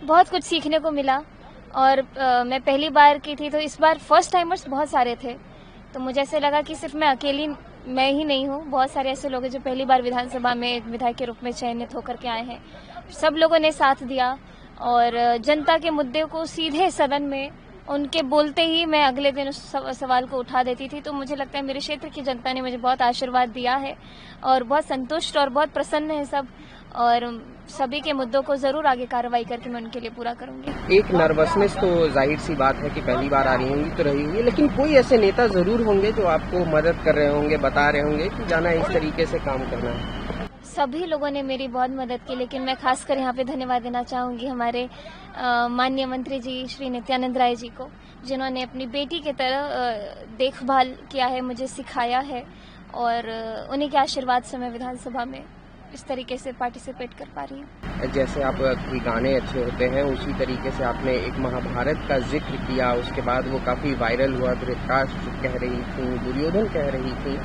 बहुत कुछ सीखने को मिला और मैं पहली बार की थी, तो इस बार फर्स्ट टाइमर्स बहुत सारे थे। तो मुझे ऐसे लगा कि सिर्फ मैं अकेली मैं ही नहीं हूँ, बहुत सारे ऐसे लोग हैं जो पहली बार विधानसभा में एक विधायक के रूप में चयनित होकर के आए हैं। सब लोगों ने साथ दिया और जनता के मुद्दे को सीधे सदन में उनके बोलते ही मैं अगले दिन उस सवाल को उठा देती थी। तो मुझे लगता है मेरे क्षेत्र की जनता ने मुझे बहुत आशीर्वाद दिया है और बहुत संतुष्ट और बहुत प्रसन्न है सब, और सभी के मुद्दों को ज़रूर आगे कार्रवाई करके मैं उनके लिए पूरा करूंगी। एक नर्वसनेस तो जाहिर सी बात है कि पहली बार आ रही होंगी तो रही होंगी, लेकिन कोई ऐसे नेता जरूर होंगे जो आपको मदद कर रहे होंगे, बता रहे होंगे कि जाना इस तरीके से काम करना है। सभी लोगों ने मेरी बहुत मदद की, लेकिन मैं खासकर यहाँ पे धन्यवाद देना चाहूँगी हमारे माननीय मंत्री जी श्री नित्यानंद राय जी को, जिन्होंने अपनी बेटी की तरह देखभाल किया है, मुझे सिखाया है, और उन्हीं के आशीर्वाद से मैं विधानसभा में इस तरीके से पार्टिसिपेट कर पा रही हूँ। जैसे आप कोई गाने अच्छे होते हैं, उसी तरीके से आपने एक महाभारत का जिक्र किया, उसके बाद वो काफ़ी वायरल हुआ। धृतराष्ट्र कह रही थी, दुर्योधन कह रही थी,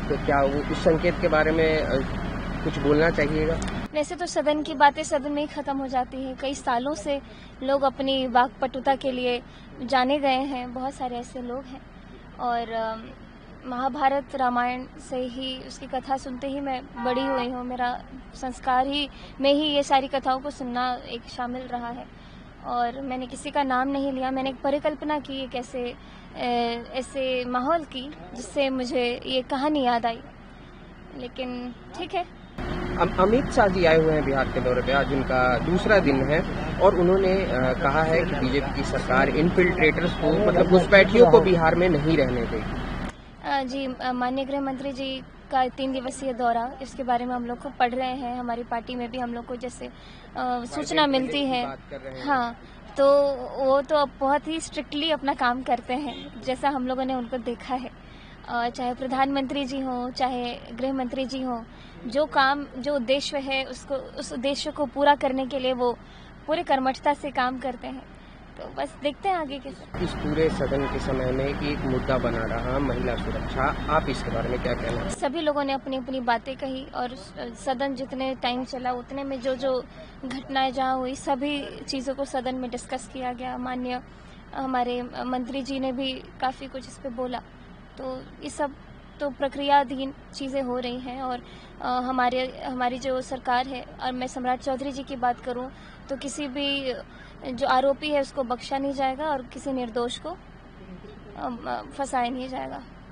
तो क्या वो उस संकेत के बारे में कुछ बोलना चाहिएगा? वैसे तो सदन की बातें सदन में ही ख़त्म हो जाती हैं। कई सालों से लोग अपनी वाक्पटुता के लिए जाने गए हैं, बहुत सारे ऐसे लोग हैं, और महाभारत रामायण से ही उसकी कथा सुनते ही मैं बड़ी हुई हूँ। मेरा संस्कार ही में ही ये सारी कथाओं को सुनना एक शामिल रहा है, और मैंने किसी का नाम नहीं लिया। मैंने एक परिकल्पना की एक ऐसे माहौल की जिससे मुझे ये कहानी याद आई, लेकिन ठीक है। अमित शाह जी आए हुए हैं बिहार के दौरे पे, आज उनका दूसरा दिन है, और उन्होंने कहा है कि बीजेपी की सरकार इन्फिल्ट्रेटर्स को, मतलब घुसपैठियों को बिहार में नहीं रहने देगी। जी, माननीय गृह मंत्री जी का 3 दिवसीय दौरा, इसके बारे में हम लोग को पढ़ रहे हैं। हमारी पार्टी में भी हम लोग को जैसे सूचना मिलती है, हाँ, तो वो तो अब बहुत ही स्ट्रिक्टली अपना काम करते हैं, जैसा हम लोगों ने उनको देखा है। चाहे प्रधानमंत्री जी हों, चाहे गृह मंत्री जी हों, जो उद्देश्य है उसको, उस उद्देश्य को पूरा करने के लिए वो पूरे कर्मठता से काम करते हैं। तो बस देखते हैं आगे कैसे। इस पूरे सदन के समय में एक मुद्दा बना रहा महिला सुरक्षा, आप इसके बारे में क्या कहना है? सभी लोगों ने अपनी अपनी बातें कही, और सदन जितने टाइम चला उतने में जो जो घटनाएं जहाँ हुई, सभी चीज़ों को सदन में डिस्कस किया गया। माननीय हमारे मंत्री जी ने भी काफ़ी कुछ इस पे बोला। तो ये सब तो प्रक्रियाधीन चीज़ें हो रही हैं, और हमारी जो सरकार है, और मैं सम्राट चौधरी जी की बात करूं तो किसी भी जो आरोपी है उसको बख्शा नहीं जाएगा, और किसी निर्दोष को फंसाया नहीं जाएगा।